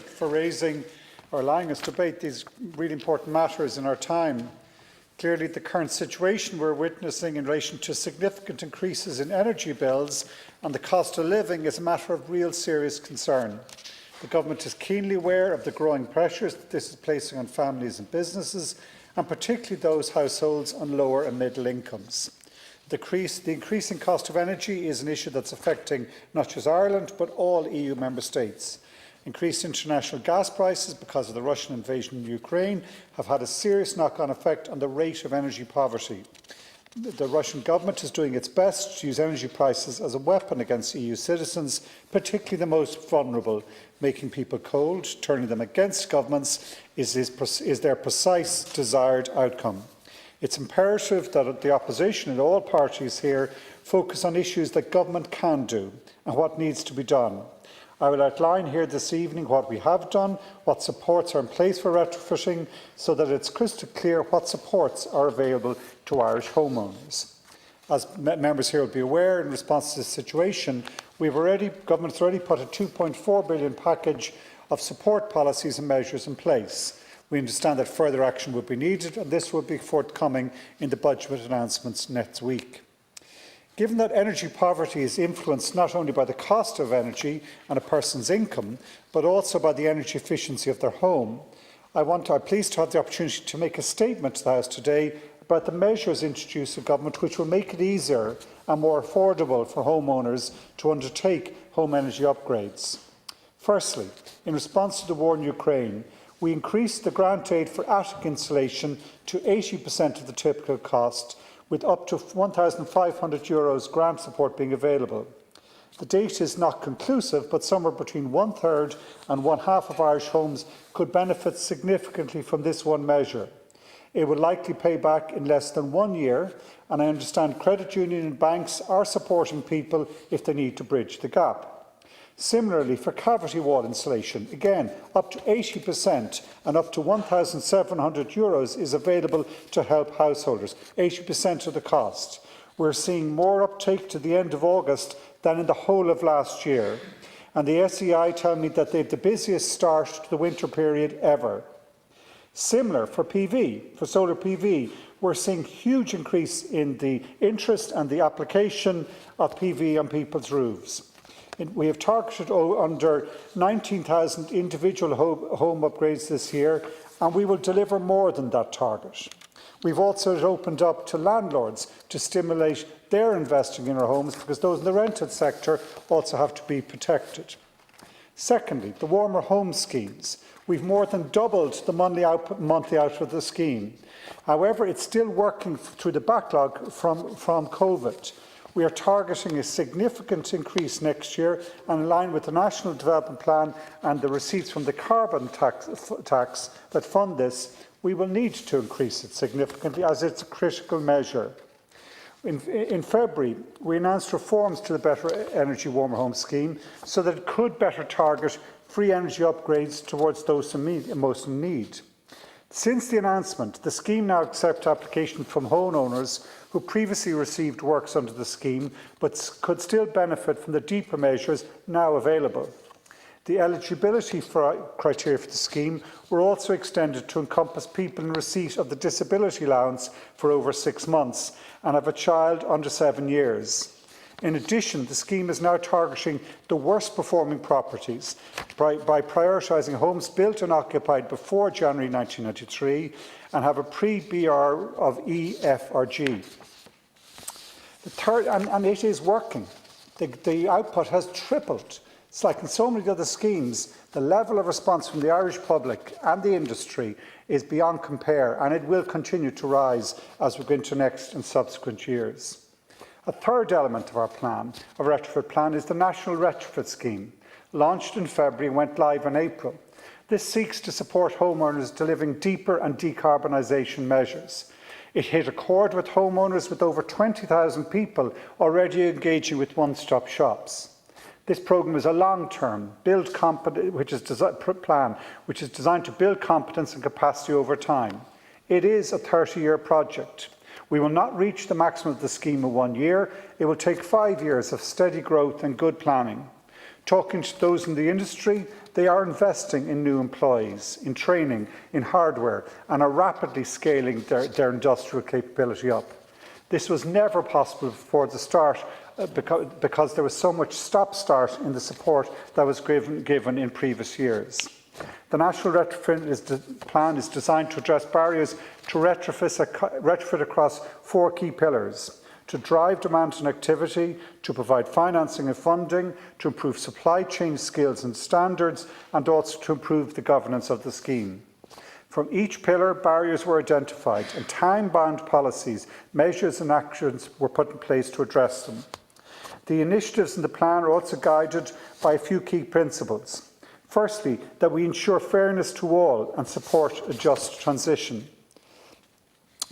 for raising or allowing us to debate these really important matters in our time. Clearly, the current situation we're witnessing in relation to significant increases in energy bills and the cost of living is a matter of real serious concern. The Government is keenly aware of the growing pressures that this is placing on families and businesses, and particularly those households on lower and middle incomes. The increasing cost of energy is an issue that's affecting not just Ireland but all EU member states. Increased international gas prices because of the Russian invasion in Ukraine have had a serious knock-on effect on the rate of energy poverty. The Russian government is doing its best to use energy prices as a weapon against EU citizens, particularly the most vulnerable. Making people cold, turning them against governments is their precise desired outcome. It's imperative that the opposition and all parties here focus on issues that government can do and what needs to be done. I will outline here this evening what we have done, what supports are in place for retrofitting, so that it's crystal clear what supports are available to Irish homeowners. As members here will be aware, in response to this situation, Government has already put a €2.4 billion package of support policies and measures in place. We understand that further action will be needed, and this will be forthcoming in the budget announcements next week. Given that energy poverty is influenced not only by the cost of energy and a person's income, but also by the energy efficiency of their home, I'm pleased to have the opportunity to make a statement to the House today about the measures introduced by Government which will make it easier and more affordable for homeowners to undertake home energy upgrades. Firstly, in response to the war in Ukraine, we increased the grant aid for attic insulation to 80% of the typical cost, with up to €1,500 grant support being available. The data is not conclusive, but somewhere between one-third and one-half of Irish homes could benefit significantly from this one measure. It will likely pay back in less than 1 year, and I understand credit unions and banks are supporting people if they need to bridge the gap. Similarly, for cavity wall insulation, again, up to 80% and up to €1,700 is available to help householders, 80% of the cost. We're seeing more uptake to the end of August than in the whole of last year, and the SEI tell me that they have the busiest start to the winter period ever. Similar for PV, for solar PV, we're seeing huge increase in the interest and the application of PV on people's roofs. We have targeted under 19,000 individual home upgrades this year, and we will deliver more than that target. We've also opened up to landlords to stimulate their investing in our homes, because those in the rented sector also have to be protected. Secondly, the warmer home schemes. We've more than doubled the monthly output of the scheme. However, it's still working through the backlog from COVID. We are targeting a significant increase next year, and in line with the National Development Plan and the receipts from the carbon tax that fund this, we will need to increase it significantly, as it's a critical measure. In February, we announced reforms to the Better Energy Warmer Home Scheme so that it could better target free energy upgrades towards those most in need. Since the announcement, the scheme now accepts applications from homeowners who previously received works under the scheme but could still benefit from the deeper measures now available. The eligibility criteria for the scheme were also extended to encompass people in receipt of the disability allowance for over 6 months and have a child under 7 years. In addition, the scheme is now targeting the worst performing properties by prioritising homes built and occupied before January 1993 and have a pre-BR of E, F or G. The third, and it is working. The output has tripled. It's like in so many other schemes, the level of response from the Irish public and the industry is beyond compare, and it will continue to rise as we go into next and subsequent years. A third element of our retrofit plan, is the National Retrofit Scheme, launched in February and went live in April. This seeks to support homeowners delivering deeper and decarbonisation measures. It hit a chord with homeowners, with over 20,000 people already engaging with one-stop shops. This programme is a long-term plan which is designed to build competence and capacity over time. It is a 30-year project. We will not reach the maximum of the scheme in 1 year. It will take 5 years of steady growth and good planning. Talking to those in the industry, They are investing in new employees, in training, in hardware, and are rapidly scaling their industrial capability up. This was never possible before the start because there was so much stop-start in the support that was given in previous years. The National Retrofit Plan is designed to address barriers to retrofit across 4 key pillars: to drive demand and activity, to provide financing and funding, to improve supply chain skills and standards, and also to improve the governance of the scheme. From each pillar, barriers were identified and time-bound policies, measures and actions were put in place to address them. The initiatives in the plan are also guided by a few key principles. Firstly, that we ensure fairness to all and support a just transition.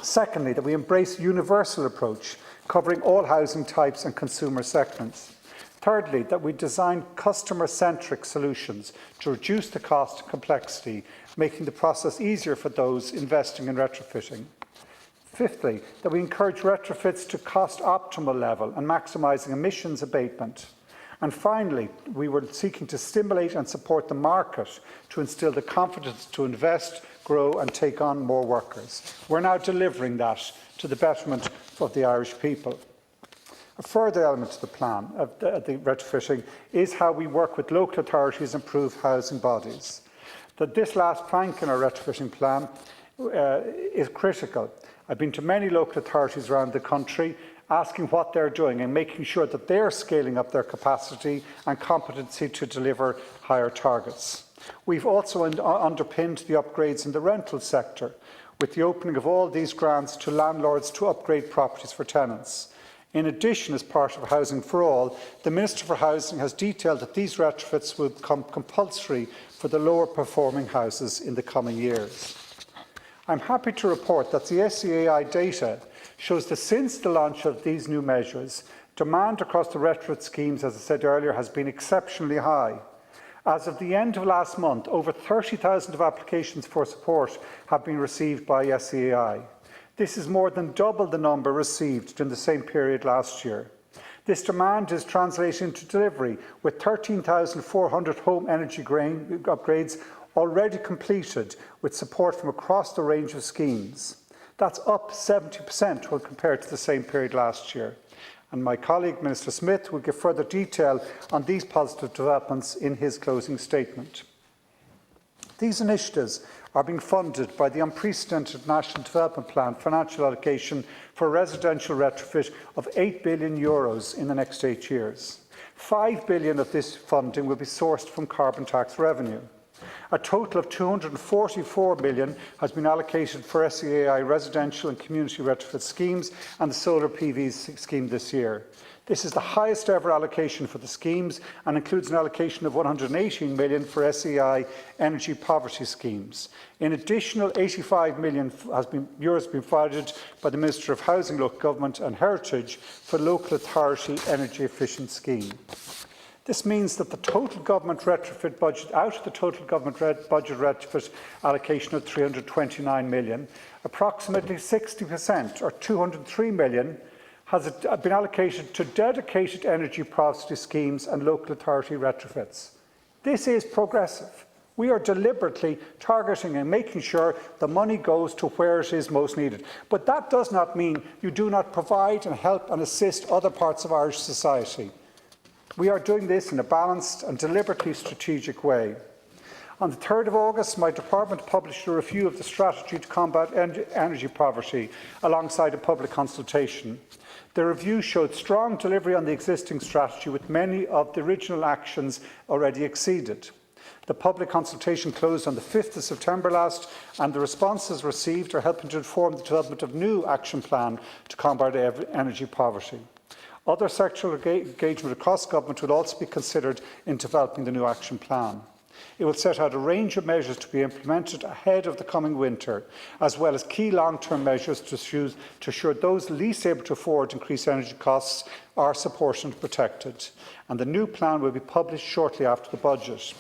Secondly, that we embrace a universal approach, covering all housing types and consumer segments. Thirdly, that we design customer-centric solutions to reduce the cost and complexity, making the process easier for those investing in retrofitting. Fifthly, that we encourage retrofits to cost-optimal level and maximising emissions abatement. And finally, we were seeking to stimulate and support the market to instil the confidence to invest, grow and take on more workers. We're now delivering that to the betterment of the Irish people. A further element to the plan of the retrofitting is how we work with local authorities and approved housing bodies. This last plank in our retrofitting plan is critical. I've been to many local authorities around the country asking what they're doing and making sure that they're scaling up their capacity and competency to deliver higher targets. We've also underpinned the upgrades in the rental sector with the opening of all these grants to landlords to upgrade properties for tenants. In addition, as part of Housing for All, the Minister for Housing has detailed that these retrofits will become compulsory for the lower performing houses in the coming years. I'm happy to report that the SEAI data shows that since the launch of these new measures, demand across the retrofit schemes, as I said earlier, has been exceptionally high. As of the end of last month, over 30,000 of applications for support have been received by SEAI. This is more than double the number received during the same period last year. This demand is translating into delivery, with 13,400 home energy upgrades already completed with support from across the range of schemes. That's up 70% when compared to the same period last year. And my colleague, Minister Smith, will give further detail on these positive developments in his closing statement. These initiatives are being funded by the unprecedented National Development Plan financial allocation for residential retrofit of €8 billion in the next 8 years. €5 billion of this funding will be sourced from carbon tax revenue. A total of €244 million has been allocated for SEAI residential and community retrofit schemes and the solar PV scheme this year. This is the highest ever allocation for the schemes and includes an allocation of €118 million for SEAI energy poverty schemes. An additional €85 million has been provided by the Minister of Housing, Local Government and Heritage for local authority energy efficient scheme. This means that the total government retrofit budget, out of the total government budget retrofit allocation of €329 million, approximately 60%, or €203 million, has been allocated to dedicated energy poverty schemes and local authority retrofits. This is progressive. We are deliberately targeting and making sure the money goes to where it is most needed. But that does not mean you do not provide and help and assist other parts of Irish society. We are doing this in a balanced and deliberately strategic way. On the 3rd of August, my department published a review of the strategy to combat energy poverty alongside a public consultation. The review showed strong delivery on the existing strategy, with many of the original actions already exceeded. The public consultation closed on the 5th of September last, and the responses received are helping to inform the development of a new action plan to combat energy poverty. Other sectoral engagement across government will also be considered in developing the new action plan. It will set out a range of measures to be implemented ahead of the coming winter, as well as key long-term measures to ensure those least able to afford increased energy costs are supported and protected. And the new plan will be published shortly after the budget.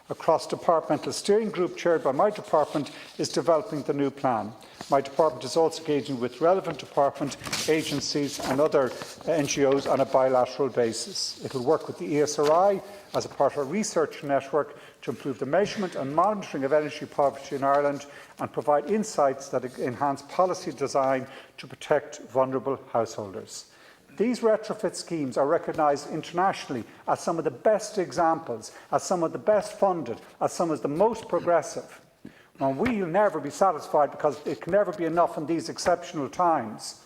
A cross-departmental steering group chaired by my department is developing the new plan. My department is also engaging with relevant department, agencies and other NGOs on a bilateral basis. It will work with the ESRI as a part of a research network to improve the measurement and monitoring of energy poverty in Ireland and provide insights that enhance policy design to protect vulnerable householders. These retrofit schemes are recognised internationally as some of the best examples, as some of the best funded, as some of the most progressive. And we will never be satisfied because it can never be enough in these exceptional times.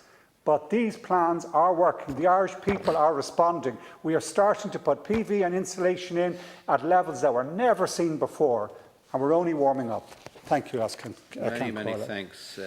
But these plans are working. The Irish people are responding. We are starting to put PV and insulation in at levels that were never seen before, and we're only warming up. Thank you, Askin. Many thanks,